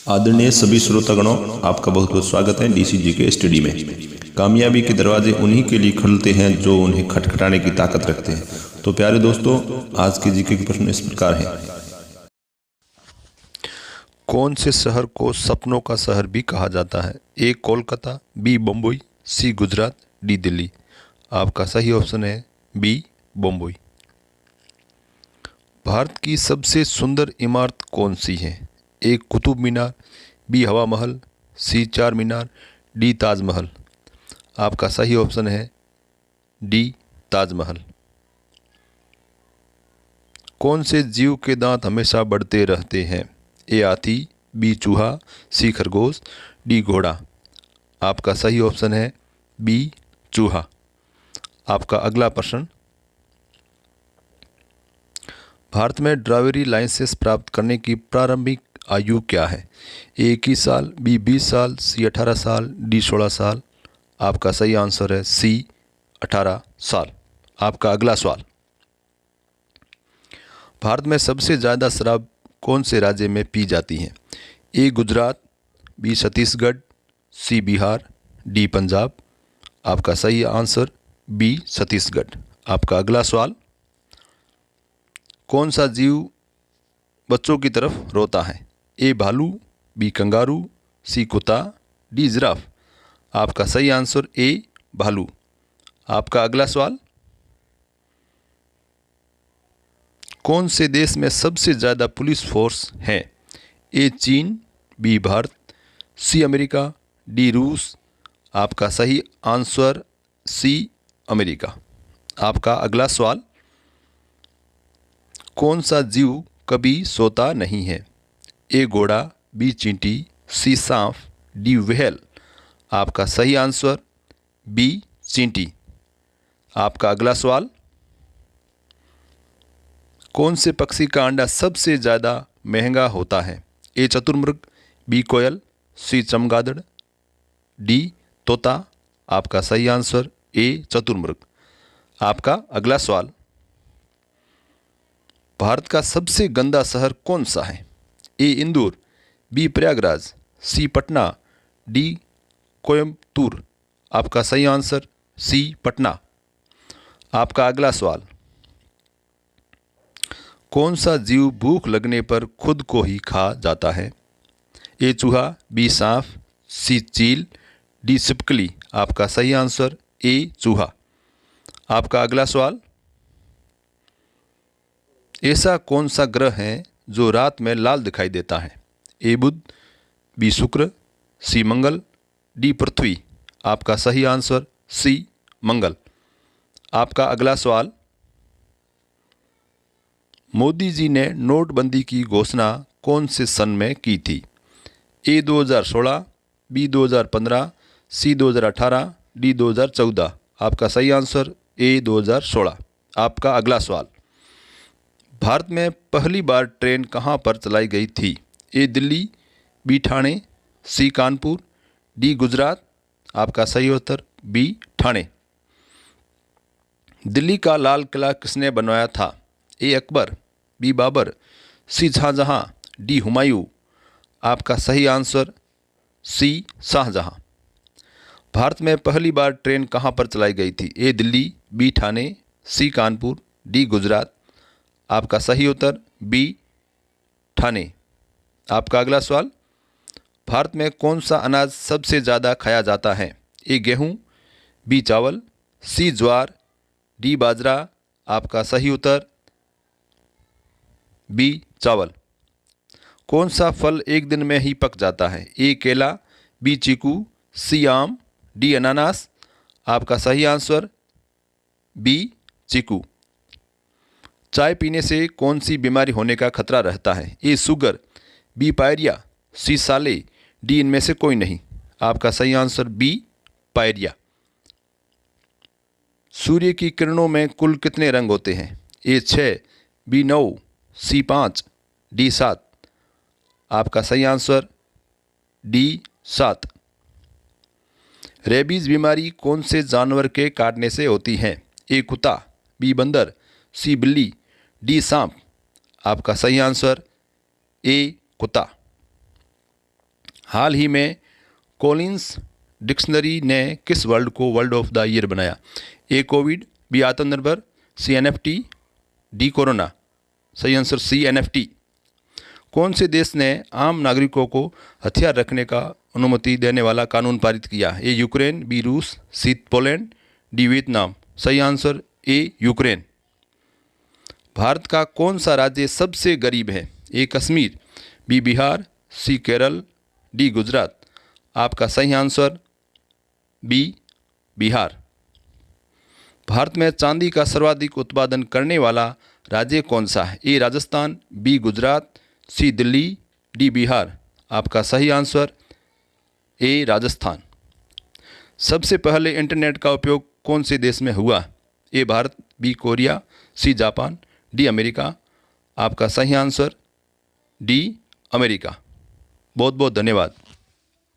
आदरणीय सभी श्रोतागणों, आपका बहुत बहुत स्वागत है डीसीजी के स्टडी में। कामयाबी के दरवाजे उन्हीं के लिए खुलते हैं जो उन्हें खटखटाने की ताकत रखते हैं। तो प्यारे दोस्तों, आज के जीके के प्रश्न इस प्रकार हैं। कौन से शहर को सपनों का शहर भी कहा जाता है? ए कोलकाता, बी बम्बई, सी गुजरात, डी दिल्ली। आपका सही ऑप्शन है बी बम्बई। भारत की सबसे सुंदर इमारत कौन सी है? ए कुतुब मीनार, बी हवा महल, सी चार मीनार, डी ताजमहल। आपका सही ऑप्शन है डी ताजमहल। कौन से जीव के दांत हमेशा बढ़ते रहते हैं? ए हाथी, बी चूहा, सी खरगोश, डी घोड़ा। आपका सही ऑप्शन है बी चूहा। आपका अगला प्रश्न, भारत में ड्राइवरी लाइसेंस प्राप्त करने की प्रारंभिक आयु क्या है? ए 21 साल, बी 20 साल, सी 18 साल, डी 16 साल। आपका सही आंसर है सी 18 साल। आपका अगला सवाल, भारत में सबसे ज़्यादा शराब कौन से राज्य में पी जाती है? ए गुजरात, बी छत्तीसगढ़, सी बिहार, डी पंजाब। आपका सही आंसर बी छत्तीसगढ़। आपका अगला सवाल, कौन सा जीव बच्चों की तरफ रोता है? ए भालू, बी कंगारू, सी कुत्ता, डी जिराफ। आपका सही आंसर ए भालू। आपका अगला सवाल, कौन से देश में सबसे ज़्यादा पुलिस फोर्स है? ए चीन, B Bharat, C America, D रूस। आपका सही आंसर सी अमेरिका। आपका अगला सवाल, कौन सा जीव कभी सोता नहीं है? ए घोड़ा, बी चींटी, सी सांप, डी व्हेल। आपका सही आंसर बी चींटी। आपका अगला सवाल, कौन से पक्षी का अंडा सबसे ज़्यादा महंगा होता है? ए चतुर्मुर्ग, बी कोयल, सी चमगादड़, डी तोता। आपका सही आंसर ए चतुर्मुर्ग। आपका अगला सवाल, भारत का सबसे गंदा शहर कौन सा है? ए इंदौर, बी प्रयागराज, सी पटना, डी कोयम्बतूर। आपका सही आंसर सी पटना। आपका अगला सवाल, कौन सा जीव भूख लगने पर खुद को ही खा जाता है? ए चूहा, बी सांप, सी चील, डी छिपकली। आपका सही आंसर ए चूहा। आपका अगला सवाल, ऐसा कौन सा ग्रह है जो रात में लाल दिखाई देता है? ए बुध, बी शुक्र, सी मंगल, डी पृथ्वी। आपका सही आंसर सी मंगल। आपका अगला सवाल, मोदी जी ने नोटबंदी की घोषणा कौन से सन में की थी? ए 2016, बी 2015, सी 2018, डी 2014। आपका सही आंसर ए 2016। आपका अगला सवाल, भारत में पहली बार ट्रेन कहाँ पर चलाई गई थी? ए दिल्ली, बी ठाणे, सी कानपुर, डी गुजरात। आपका सही उत्तर बी ठाणे। दिल्ली का लाल किला किसने बनवाया था? ए अकबर, बी बाबर, सी शाहजहां, डी हुमायूं। आपका सही आंसर सी शाहजहां। भारत में पहली बार ट्रेन कहाँ पर चलाई गई थी? ए दिल्ली, बी ठाणे, सी कानपुर, डी गुजरात। आपका सही उत्तर बी ठाणे। आपका अगला सवाल, भारत में कौन सा अनाज सबसे ज़्यादा खाया जाता है? ए गेहूँ, बी चावल, सी ज्वार, डी बाजरा। आपका सही उत्तर बी चावल। कौन सा फल एक दिन में ही पक जाता है? ए केला, बी चीकू, सी आम, डी अनानास। आपका सही आंसर बी चीकू। चाय पीने से कौन सी बीमारी होने का खतरा रहता है? ए शुगर, बी पायरिया, सी साले, डी इनमें से कोई नहीं। आपका सही आंसर बी पायरिया। सूर्य की किरणों में कुल कितने रंग होते हैं? ए 6, बी 9, सी 5, डी 7। आपका सही आंसर डी 7। रेबीज बीमारी कौन से जानवर के काटने से होती है? ए कुत्ता, बी बंदर, सी बिल्ली, डी सांप। आपका सही आंसर ए कुत्ता। हाल ही में कॉलिंस डिक्शनरी ने किस वर्ड को वर्ड ऑफ द ईयर बनाया? ए कोविड, बी आत्मनिर्भर, सी एनएफटी, डी कोरोना। सही आंसर सी एनएफटी। कौन से देश ने आम नागरिकों को हथियार रखने का अनुमति देने वाला कानून पारित किया? ए यूक्रेन, बी रूस, सी पोलैंड, डी वियतनाम। सही आंसर ए यूक्रेन। भारत का कौन सा राज्य सबसे गरीब है? ए कश्मीर, बी बिहार, सी केरल, डी गुजरात। आपका सही आंसर बी बिहार। भारत में चांदी का सर्वाधिक उत्पादन करने वाला राज्य कौन सा है? ए राजस्थान, बी गुजरात, सी दिल्ली, डी बिहार। आपका सही आंसर ए राजस्थान। सबसे पहले इंटरनेट का उपयोग कौन से देश में हुआ? A Bharat, B Korea, C Japan, D America. आपका सही आंसर डी अमेरिका। बहुत बहुत धन्यवाद।